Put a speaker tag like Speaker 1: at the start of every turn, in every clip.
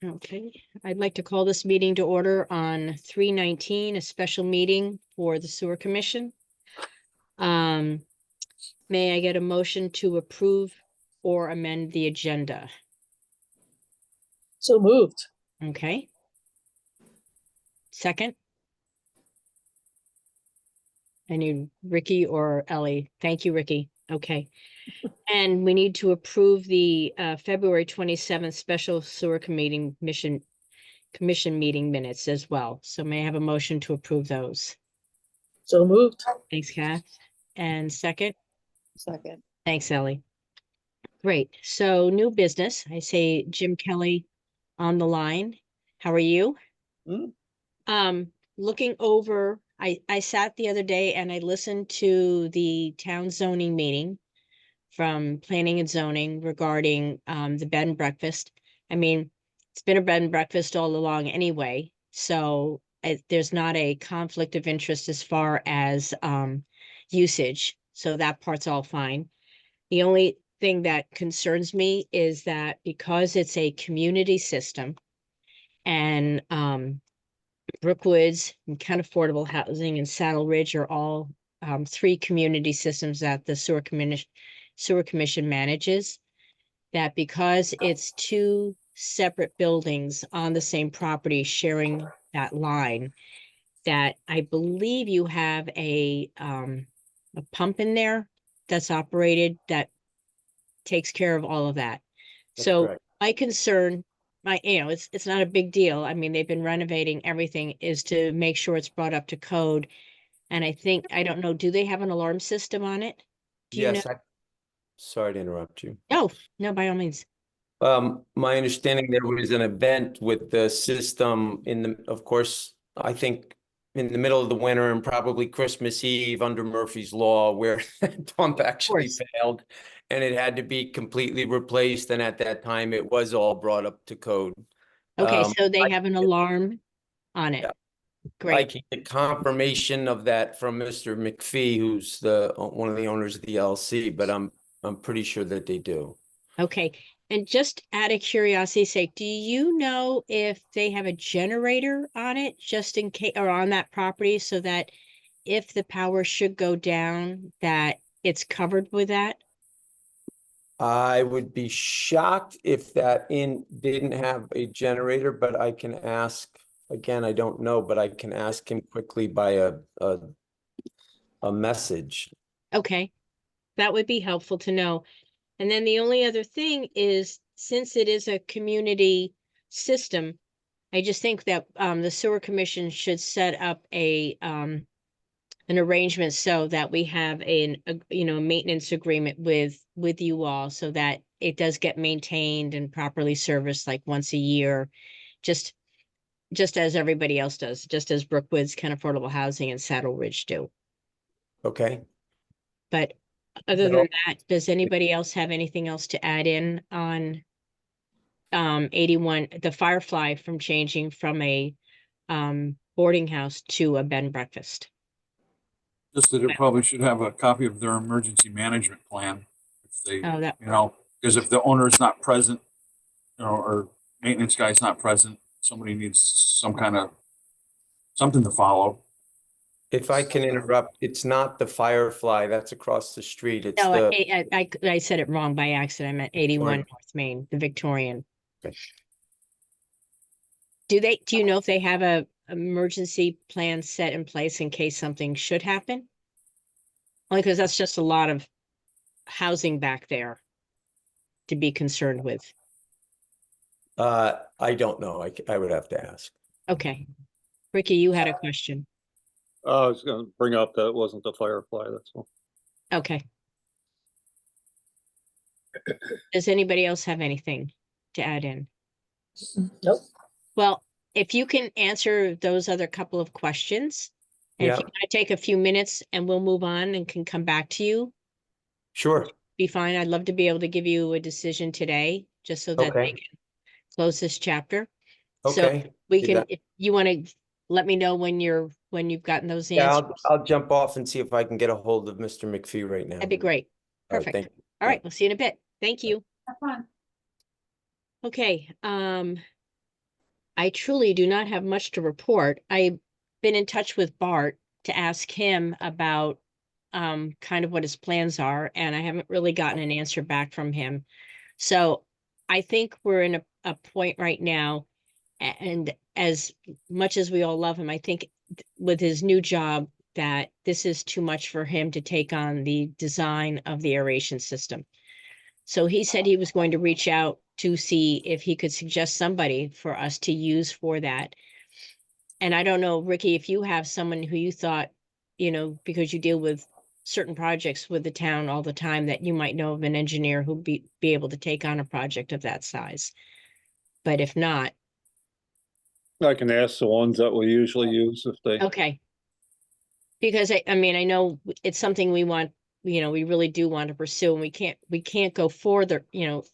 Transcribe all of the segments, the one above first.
Speaker 1: Okay, I'd like to call this meeting to order on 3/19, a special meeting for the Sewer Commission. May I get a motion to approve or amend the agenda?
Speaker 2: So moved.
Speaker 1: Okay. Second? I need Ricky or Ellie. Thank you, Ricky. Okay. And we need to approve the February 27th special sewer committee commission meeting minutes as well. So may I have a motion to approve those?
Speaker 2: So moved.
Speaker 1: Thanks, Kath. And second?
Speaker 2: Second.
Speaker 1: Thanks, Ellie. Great. So new business. I say Jim Kelly on the line. How are you? Looking over, I sat the other day and I listened to the town zoning meeting from planning and zoning regarding the bed and breakfast. I mean, it's been a bed and breakfast all along anyway, so there's not a conflict of interest as far as usage. So that part's all fine. The only thing that concerns me is that because it's a community system and Brookwoods and Kent Affordable Housing and Saddle Ridge are all three community systems that the sewer commission manages, that because it's two separate buildings on the same property sharing that line, that I believe you have a pump in there that's operated that takes care of all of that.
Speaker 3: That's
Speaker 1: So
Speaker 3: correct.
Speaker 1: my concern, it's not a big deal. I mean, they've been renovating everything, is to make sure it's brought up to code. And I don't know, do they have an alarm system on it? Do you know?
Speaker 3: Yes, sorry to interrupt you.
Speaker 1: No, no, by all means.
Speaker 3: My understanding, there was an event with the system of course, I think in the middle of the winter and probably Christmas Eve under Murphy's Law, where the pump actually failed and it had to be completely replaced. And at that time, it was all brought up to code.
Speaker 1: Okay, so they have an alarm on it.
Speaker 3: Yeah. I
Speaker 1: Great.
Speaker 3: can get confirmation of that from Mr. McPhee, who's one of the owners of the LC, but I'm pretty sure that they do.
Speaker 1: Okay. And just out of curiosity's sake, do you know if they have a generator on it just in case, or on that property, so that if the power should go down, that it's covered with that?
Speaker 3: I would be shocked if that inn didn't have a generator, but I can ask, again, I don't know, but I can ask him quickly by a message.
Speaker 1: Okay, that would be helpful to know. And then the only other thing is, since it is a community system, I just think that the sewer commission should set up an arrangement so that we have a maintenance agreement with you all, so that it does get maintained and properly serviced like once a year, just as everybody else does, just as Brookwoods, Kent Affordable Housing, and Saddle Ridge do.
Speaker 3: Okay.
Speaker 1: But other than that, does anybody else have anything else to add in on 81, the Firefly, from changing from a boarding house to a bed and breakfast?
Speaker 4: Just that it probably should have a copy of their emergency management plan. If they,
Speaker 1: Oh, that,
Speaker 4: because if the owner is not present, or maintenance guy's not present, somebody needs some kind of something to follow.
Speaker 3: If I can interrupt, it's not the Firefly that's across the street. It's
Speaker 1: no,
Speaker 3: the
Speaker 1: I said it wrong by accident. I meant 81
Speaker 3: Victorian.
Speaker 1: North Main, the Victorian.
Speaker 3: Okay.
Speaker 1: Do you know if they have a emergency plan set in place in case something should happen? Only because that's just a lot of housing back there to be concerned with.
Speaker 3: I don't know. I would have to ask.
Speaker 1: Okay. Ricky, you had a question.
Speaker 5: I was going to bring up that it wasn't the Firefly, that's all.
Speaker 1: Okay. Does anybody else have anything to add in?
Speaker 2: Nope.
Speaker 1: Well, if you can answer those other couple of questions, and if
Speaker 3: Yeah.
Speaker 1: you want to take a few minutes and we'll move on and can come back to you,
Speaker 3: Sure.
Speaker 1: be fine. I'd love to be able to give you a decision today, just so that
Speaker 3: Okay.
Speaker 1: they can close this chapter.
Speaker 3: Okay.
Speaker 1: So we
Speaker 3: Do
Speaker 1: can,
Speaker 3: that.
Speaker 1: if you want to let me know when you've gotten those
Speaker 3: Yeah,
Speaker 1: answers.
Speaker 3: I'll jump off and see if I can get a hold of Mr. McPhee right now.
Speaker 1: That'd be great.
Speaker 3: All right,
Speaker 1: Perfect.
Speaker 3: thank you.
Speaker 1: All right, we'll see you in a bit. Thank you.
Speaker 2: Have fun.
Speaker 1: Okay, I truly do not have much to report. I've been in touch with Bart to ask him about kind of what his plans are, and I haven't really gotten an answer back from him. So I think we're in a point right now, and as much as we all love him, I think with his new job that this is too much for him to take on the design of the aeration system. So he said he was going to reach out to see if he could suggest somebody for us to use for that. And I don't know, Ricky, if you have someone who you thought, because you deal with certain projects with the town all the time, that you might know of an engineer who'd be able to take on a project of that size. But if not,
Speaker 5: I can ask the ones that we usually use if they,
Speaker 1: okay. Because I mean, I know it's something we want, we really do want to pursue, and we can't go further,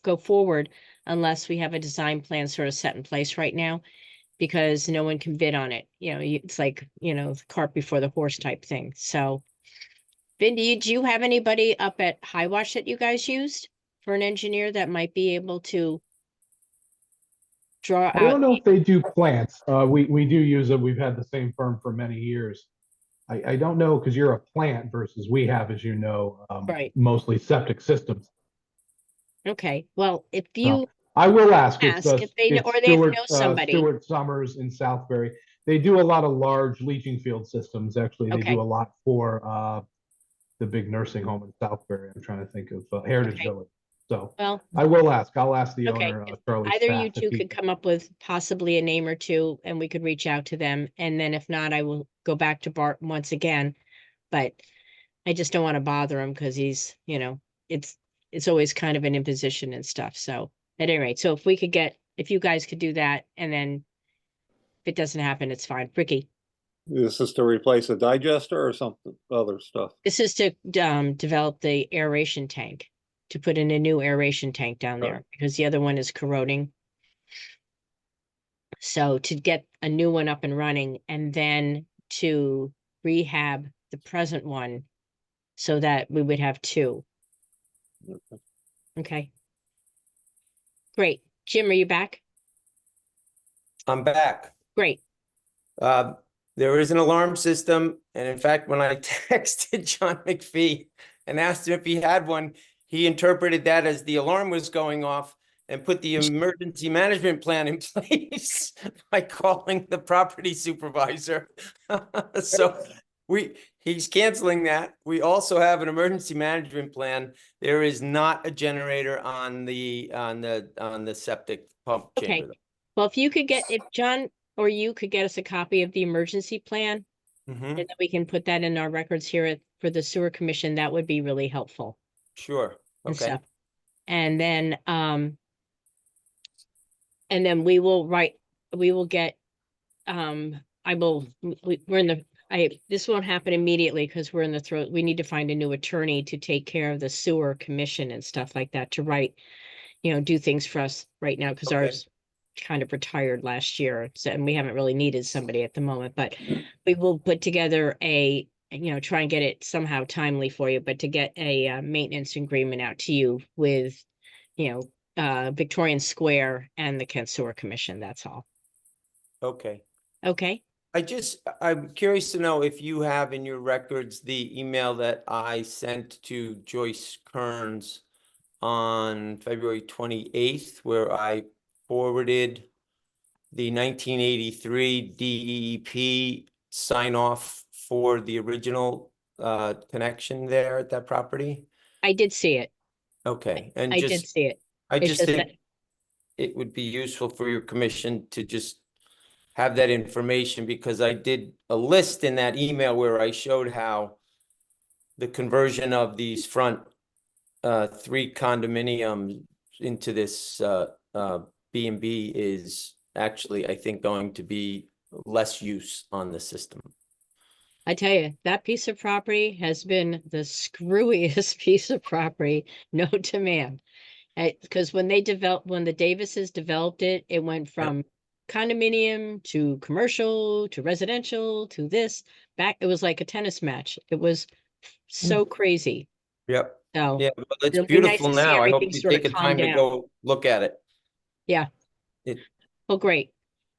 Speaker 1: go forward unless we have a design plan sort of set in place right now, because no one can bid on it. It's like, the cart before the horse type thing. So Vin, do you have anybody up at Hiwash that you guys used for an engineer that might be able to draw
Speaker 6: I don't
Speaker 1: out?
Speaker 6: know if they do plants. We do use it. We've had the same firm for many years. I don't know, because you're a plant versus we have, as you know,
Speaker 1: Right.
Speaker 6: mostly septic systems.
Speaker 1: Okay, well, if you,
Speaker 6: I will ask. It's,
Speaker 1: Ask if they know-
Speaker 6: it's
Speaker 1: or they
Speaker 6: Stuart,
Speaker 1: know somebody.
Speaker 6: Stuart Summers in Southbury. They do a lot of large leaching field systems. Actually, they
Speaker 1: Okay.
Speaker 6: do a lot for the big nursing home in Southbury. I'm trying to think of Heritage
Speaker 1: Okay.
Speaker 6: Village. So
Speaker 1: well,
Speaker 6: I will ask. I'll ask the
Speaker 1: okay,
Speaker 6: owner,
Speaker 1: if
Speaker 6: Charlie
Speaker 1: either you
Speaker 6: Spath, if
Speaker 1: two
Speaker 6: he-
Speaker 1: could come up with possibly a name or two, and we could reach out to them, and then if not, I will go back to Bart once again. But I just don't want to bother him because he's, it's always kind of an imposition and stuff. So at any rate, so if you guys could do that, and then if it doesn't happen, it's fine. Ricky,
Speaker 5: this is to replace a digester or something, other stuff.
Speaker 1: this is to develop the aeration tank, to put in a new aeration tank down there, because the other one is corroding. So to get a new one up and running, and then to rehab the present one so that we would have two. Okay. Great. Jim, are you back?
Speaker 3: I'm back.
Speaker 1: Great.
Speaker 3: There is an alarm system, and in fact, when I texted John McPhee and asked him if he had one, he interpreted that as the alarm was going off and put the emergency management plan in place by calling the property supervisor. So he's canceling that. We also have an emergency management plan. There is not a generator on the septic pump
Speaker 1: Okay.
Speaker 3: chamber.
Speaker 1: Well, if John or you could get us a copy of the emergency plan,
Speaker 3: Mhm.
Speaker 1: and then we can put that in our records here for the sewer commission, that would be really helpful.
Speaker 3: Sure.
Speaker 1: And
Speaker 3: Okay.
Speaker 1: stuff. And then we will get, this won't happen immediately because we're in the throat. We need to find a new attorney to take care of the sewer commission and stuff like that, to write, do things for us right now, because
Speaker 3: Okay.
Speaker 1: ours kind of retired last year. So, and we haven't really needed somebody at the moment, but we will put together try and get it somehow timely for you, but to get a maintenance agreement out to you with, Victorian Square and the Kent Sewer Commission. That's all.
Speaker 3: Okay.
Speaker 1: Okay.
Speaker 3: I'm curious to know if you have in your records the email that I sent to Joyce Kearns on February 28th, where I forwarded the 1983 DEP sign off for the original connection there at that property.
Speaker 1: I did see it.
Speaker 3: Okay, and
Speaker 1: I did see it.
Speaker 3: I
Speaker 1: It's
Speaker 3: just
Speaker 1: just
Speaker 3: think it would be useful for your commission to just have that information, because I did a list in that email where I showed how the conversion of these front 3 condominiums into this B&B is actually, I think, going to be less use on the system.
Speaker 1: I tell you, that piece of property has been the screwiest piece of property known to man. Because when the Davises developed it, it went from condominium to commercial to residential to this back. It was like a tennis match. It was so crazy.
Speaker 3: Yep.
Speaker 1: So
Speaker 3: Yeah, well, it's
Speaker 1: it'll be nice
Speaker 3: beautiful
Speaker 1: to see
Speaker 3: now. I hope
Speaker 1: everything
Speaker 3: you
Speaker 1: sort of
Speaker 3: take a
Speaker 1: calm
Speaker 3: time to
Speaker 1: down.
Speaker 3: go look at it.
Speaker 1: Yeah.
Speaker 3: It-
Speaker 1: Well, great.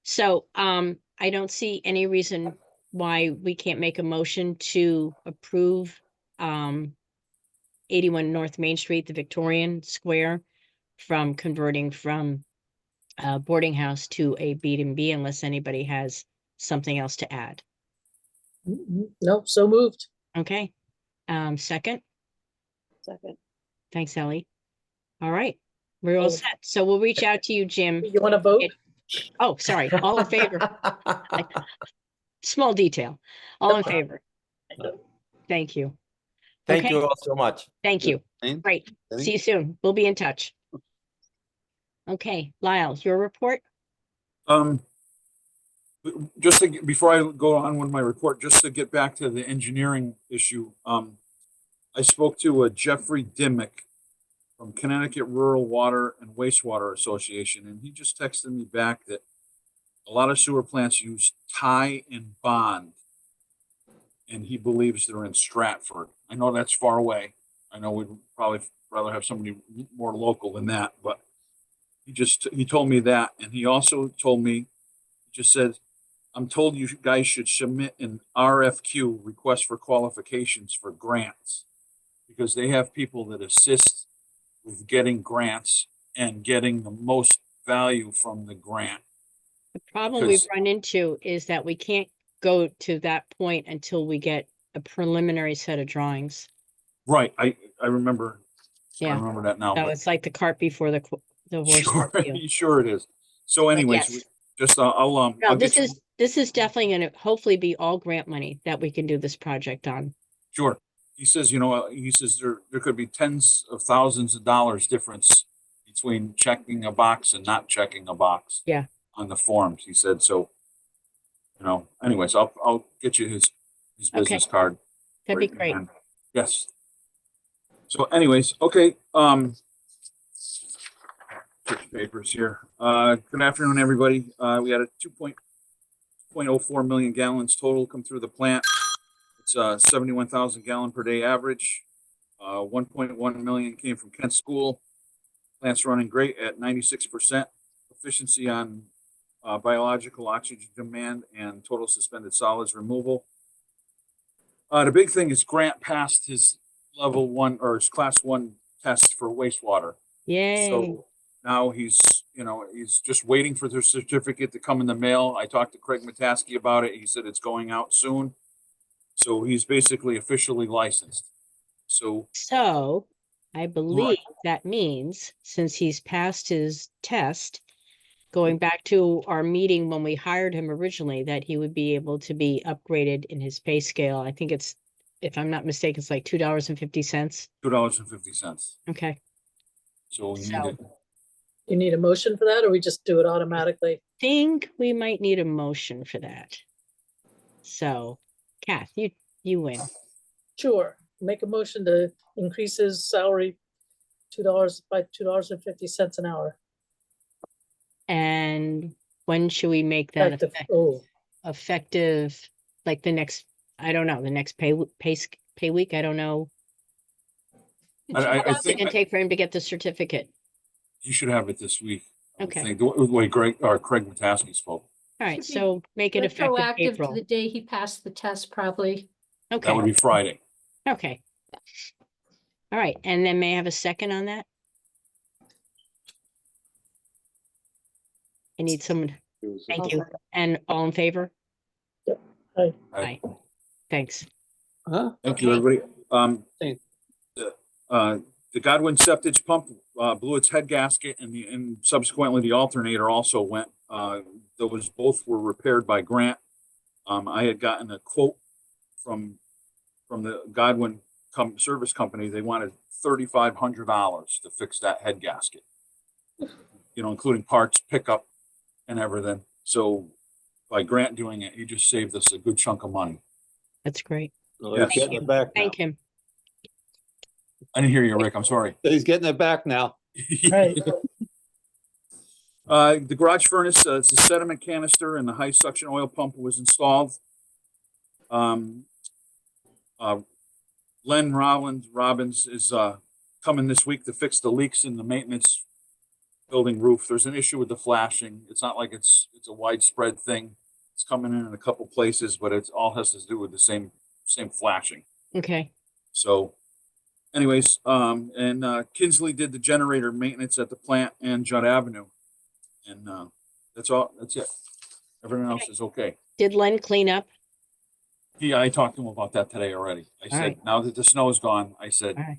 Speaker 1: So, I don't see any reason why we can't make a motion to approve, 81 North Main Street, the Victorian Square, from converting from a boarding house to a B&B unless anybody has something else to add.
Speaker 2: Nope, so moved.
Speaker 1: Okay, second,
Speaker 2: Second.
Speaker 1: thanks, Ellie. All right, we're all
Speaker 2: Oh.
Speaker 1: set. So we'll reach out to you, Jim.
Speaker 2: You want to vote?
Speaker 1: Oh, sorry, all in favor, small detail, all in favor. Thank you.
Speaker 3: Thank
Speaker 1: Okay.
Speaker 3: you all so much.
Speaker 1: Thank you.
Speaker 5: Thank-
Speaker 1: Great.
Speaker 5: thank-
Speaker 1: See you soon. We'll be in touch. Okay, Lyle, your report?
Speaker 4: Just to, before I go on with my report, just to get back to the engineering issue, I spoke to Jeffrey Dimmick from Connecticut Rural Water and Wastewater Association, and he just texted me back that a lot of sewer plants use tie and bond, and he believes they're in Stratford. I know that's far away. I know we'd probably rather have somebody more local than that, but he told me that, and he also told me, he just said, I'm told you guys should submit an RFQ, request for qualifications, for grants, because they have people that assist with getting grants and getting the most value from the grant.
Speaker 1: The problem we've
Speaker 4: Because-
Speaker 1: run into is that we can't go to that point until we get a preliminary set of drawings.
Speaker 4: Right, I remember, I
Speaker 1: Yeah,
Speaker 4: remember that now.
Speaker 1: so
Speaker 4: but
Speaker 1: it's like the cart before the horse.
Speaker 4: Sure,
Speaker 1: in the field.
Speaker 4: sure it is. So anyways,
Speaker 1: yes.
Speaker 4: just,
Speaker 1: No,
Speaker 4: I'll
Speaker 1: this
Speaker 4: get you,
Speaker 1: this is definitely gonna hopefully be all grant money that we can do this project on.
Speaker 4: sure. He says, he says there could be tens of thousands of dollars difference between checking a box and not checking a box.
Speaker 1: Yeah.
Speaker 4: On the forms, he said, so, anyways, I'll get you his
Speaker 1: Okay.
Speaker 4: business card.
Speaker 1: That'd be
Speaker 4: for you,
Speaker 1: great.
Speaker 4: and- Yes. So anyways, okay, switch papers here. Good afternoon, everybody. We had a 2.04 million gallons total come through the plant. It's 71,000 gallon per day average. 1.1 million came from Kent School. Plant's running great at 96% efficiency on biological oxygen demand and total suspended solids removal. The big thing is Grant passed his level 1 or his class 1 test for wastewater.
Speaker 1: Yay.
Speaker 4: So now he's just waiting for their certificate to come in the mail. I talked to Craig Mataski about it. He said it's going out soon. So he's basically officially licensed. So
Speaker 1: So I believe that means since he's passed his test, going back to our meeting when we hired him originally, that he would be able to be upgraded in his pay scale. I think it's, if I'm not mistaken, it's like $2.50.
Speaker 4: $2.50.
Speaker 1: Okay.
Speaker 4: So we need
Speaker 1: So-
Speaker 4: it.
Speaker 2: You need a motion for that, or we just do it automatically?
Speaker 1: Think we might need a motion for that. So, Kath, you win.
Speaker 2: Sure. Make a motion to increase his salary $2 by $2.50 an hour.
Speaker 1: And when should we make that
Speaker 2: Effective. Oh,
Speaker 1: effective? Like the next, I don't know, the next pay week? I don't know.
Speaker 4: I
Speaker 1: How long is it
Speaker 4: think
Speaker 1: gonna take for him to get the certificate?
Speaker 4: you should have it this week. I would
Speaker 1: Okay.
Speaker 4: think, the way Craig Mataski spoke.
Speaker 1: All right,
Speaker 7: Should be
Speaker 1: so make it effective
Speaker 7: Retroactive to
Speaker 1: April.
Speaker 7: the day he passed the test, probably.
Speaker 4: That would
Speaker 1: Okay,
Speaker 4: be Friday.
Speaker 1: okay. All right, and then may I have a second on that? I need someone, thank you. And all in favor?
Speaker 2: Aye.
Speaker 1: Aye. Thanks.
Speaker 5: Huh?
Speaker 4: Thank you,
Speaker 1: Okay.
Speaker 4: everybody.
Speaker 5: Thanks.
Speaker 4: The Godwin septic pump blew its head gasket, and subsequently the alternator also went. Both were repaired by Grant. I had gotten a quote from the Godwin service company. They wanted $3,500 to fix that head gasket, including parts, pickup, and everything. So by Grant doing it, he just saved us a good chunk of money.
Speaker 1: That's great.
Speaker 5: Well, he's
Speaker 4: Yes.
Speaker 5: getting it back now.
Speaker 1: Thank him.
Speaker 4: I didn't hear you, Rick. I'm sorry.
Speaker 5: He's getting it back now.
Speaker 2: right.
Speaker 4: The garage furnace, it's a sediment canister and the high suction oil pump was installed. Len Robbins is coming this week to fix the leaks in the maintenance building roof. There's an issue with the flashing. It's not like it's a widespread thing. It's coming in a couple places, but it all has to do with the same flashing.
Speaker 1: Okay,
Speaker 4: So anyways, and Kinsley did the generator maintenance at the plant and Judd Avenue. And that's all, that's it. Everything else is okay.
Speaker 1: did Len clean up?
Speaker 4: Yeah, I talked to him about that today already. I
Speaker 1: All
Speaker 4: said,
Speaker 1: right.
Speaker 4: now that the snow is gone, I said,
Speaker 1: All right.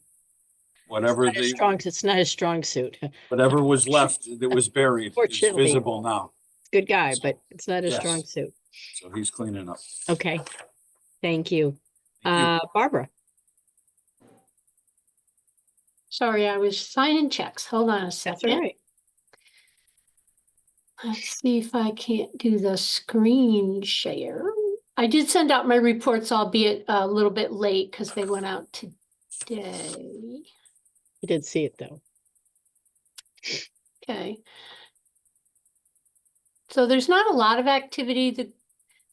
Speaker 4: whatever
Speaker 1: Not as strong, it's not a strong suit.
Speaker 4: whatever was left that was buried is
Speaker 1: Fortunately.
Speaker 4: visible now.
Speaker 1: Good guy, but it's not a
Speaker 4: Yes.
Speaker 1: strong suit.
Speaker 4: So he's cleaning up.
Speaker 1: Okay, thank you.
Speaker 4: Thank you.
Speaker 1: Barbara,
Speaker 7: Sorry, I was signing checks. Hold on a
Speaker 1: that's
Speaker 7: second.
Speaker 1: all right.
Speaker 7: Let's see if I can't do the screen share. I did send out my reports, albeit a little bit late because they went out today.
Speaker 1: I did see it though.
Speaker 7: Okay. So there's not a lot of activity.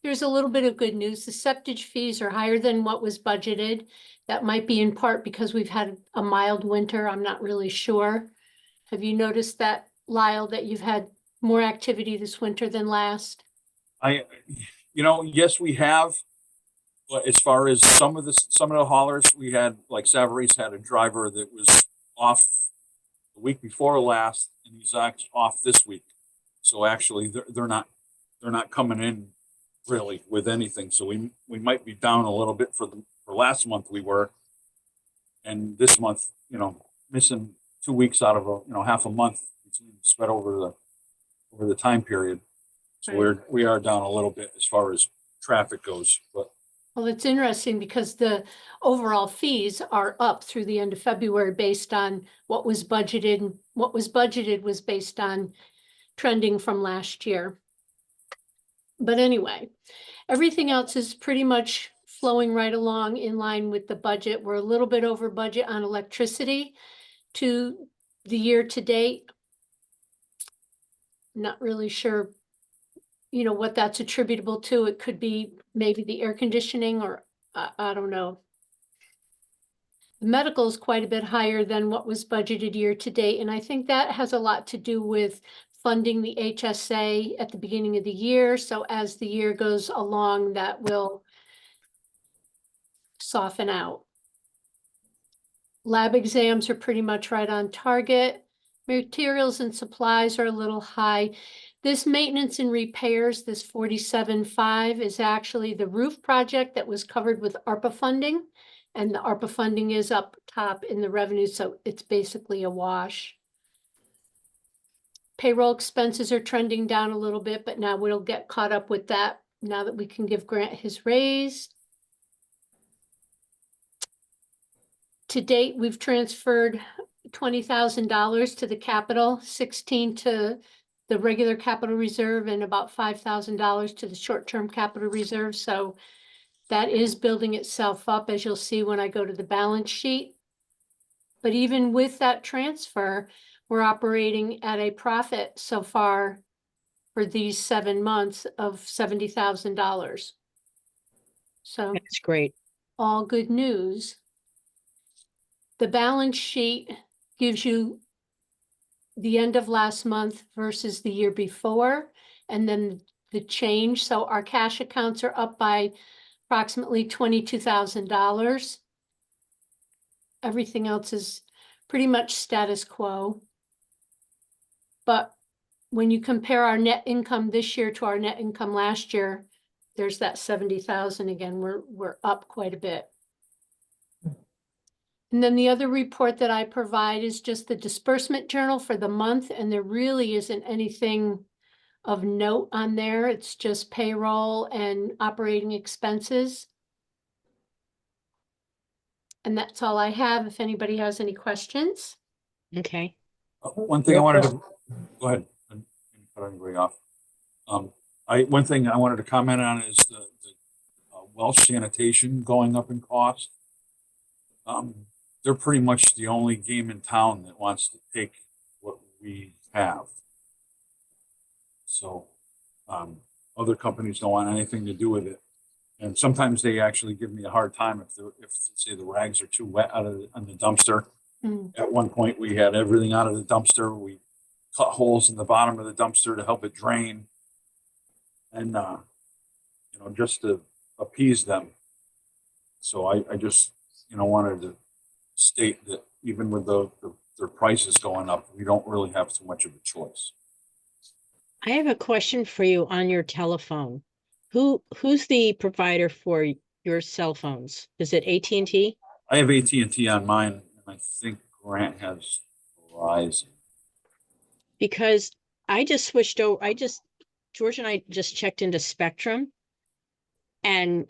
Speaker 7: There's a little bit of good news. The septage fees are higher than what was budgeted. That might be in part because we've had a mild winter. I'm not really sure. Have you noticed that, Lyle, that you've had more activity this winter than last?
Speaker 4: Yes, we have. But as far as some of the haulers, we had, like Savarese had a driver that was off the week before last, and he's actually off this week. So actually, they're not coming in really with anything. So we might be down a little bit for last month we were, and this month, missing 2 weeks out of half a month spread over the time period. So
Speaker 7: Right.
Speaker 4: we are down a little bit as far as traffic goes, but
Speaker 7: Well, it's interesting because the overall fees are up through the end of February based on what was budgeted. And what was budgeted was based on trending from last year. But anyway, everything else is pretty much flowing right along in line with the budget. We're a little bit over budget on electricity to the year to date. Not really sure, what that's attributable to. It could be maybe the air conditioning or I don't know. The medical is quite a bit higher than what was budgeted year to date, and I think that has a lot to do with funding the HSA at the beginning of the year. So as the year goes along, that will soften out. Lab exams are pretty much right on target. Materials and supplies are a little high. This maintenance and repairs, this 47.5 is actually the roof project that was covered with ARPA funding. And the ARPA funding is up top in the revenue, so it's basically a wash. Payroll expenses are trending down a little bit, but now we'll get caught up with that now that we can give Grant his raise. To date, we've transferred $20,000 to the capital, 16 to the regular capital reserve, and about $5,000 to the short-term capital reserve. So that is building itself up, as you'll see when I go to the balance sheet. But even with that transfer, we're operating at a profit so far for these 7 months of $70,000. So
Speaker 1: That's great.
Speaker 7: all good news. The balance sheet gives you the end of last month versus the year before, and then the change. So our cash accounts are up by approximately $22,000. Everything else is pretty much status quo. But when you compare our net income this year to our net income last year, there's that 70,000 again. We're up quite a bit. And then the other report that I provide is just the disbursement journal for the month, and there really isn't anything of note on there. It's just payroll and operating expenses. And that's all I have. If anybody has any questions.
Speaker 1: Okay,
Speaker 4: one thing I wanted to, go ahead, and cut anybody off. One thing I wanted to comment on is the Welsh sanitation going up in cost. They're pretty much the only game in town that wants to take what we have. So, other companies don't want anything to do with it. And sometimes they actually give me a hard time if say the rags are too wet on the dumpster.
Speaker 7: Mm.
Speaker 4: At one point, we had everything out of the dumpster. We cut holes in the bottom of the dumpster to help it drain. And, just to appease them. So I just, wanted to state that even with their prices going up, we don't really have too much of a choice.
Speaker 1: I have a question for you on your telephone. Who's the provider for your cell phones? Is it AT&T?
Speaker 4: I have AT&T on mine, and I think Grant has Verizon.
Speaker 1: Because I just switched over, George and I just checked into Spectrum. And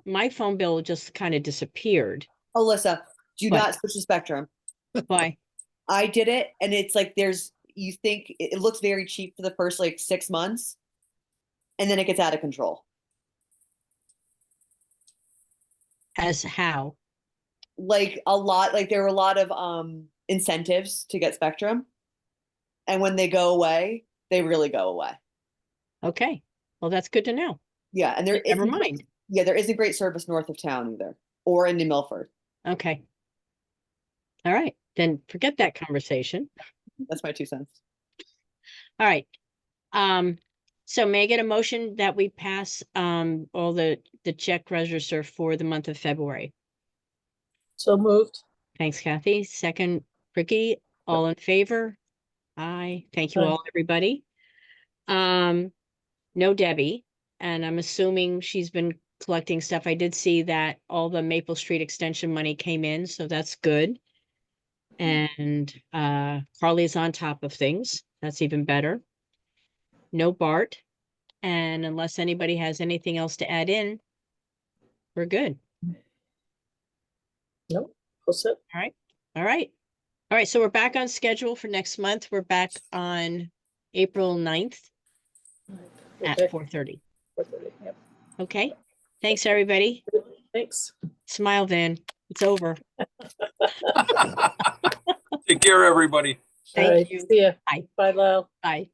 Speaker 1: my phone bill just kind of disappeared.
Speaker 8: Alyssa, do
Speaker 1: What?
Speaker 8: not switch to Spectrum.
Speaker 1: Why?
Speaker 8: I did it, and it's like you think it looks very cheap for the first like 6 months, and then it gets out of control.
Speaker 1: As how?
Speaker 8: Like there were a lot of incentives to get Spectrum, and when they go away, they really go away.
Speaker 1: Okay. Well, that's good to know.
Speaker 8: Yeah, and there
Speaker 1: Never
Speaker 8: isn't
Speaker 1: mind.
Speaker 8: Yeah, there isn't great service north of town either, or in New Milford.
Speaker 1: Okay. All right. Then forget that conversation.
Speaker 8: That's my 2 cents.
Speaker 1: All right. So may I get a motion that we pass all the check register for the month of February?
Speaker 2: So moved.
Speaker 1: Thanks, Kathy. Second, Ricky, all in favor? Aye. Thank you
Speaker 2: Aye.
Speaker 1: all, everybody. No Debbie, and I'm assuming she's been collecting stuff. I did see that all the Maple Street extension money came in, so that's good. And Carly's on top of things. That's even better. No Bart. And unless anybody has anything else to add in, we're good.
Speaker 2: Nope. All set.
Speaker 1: All right. All right. All right. So we're back on schedule for next month. We're back on April 9th
Speaker 2: Okay.
Speaker 1: at 4:30.
Speaker 2: 4:30, yep.
Speaker 1: Okay. Thanks, everybody.
Speaker 2: Thanks.
Speaker 1: Smile, Van. It's over.
Speaker 4: Take care, everybody.
Speaker 1: Thank
Speaker 2: All right,
Speaker 1: you.
Speaker 2: see ya.
Speaker 1: Bye.
Speaker 2: Bye, Lyle.
Speaker 1: Bye.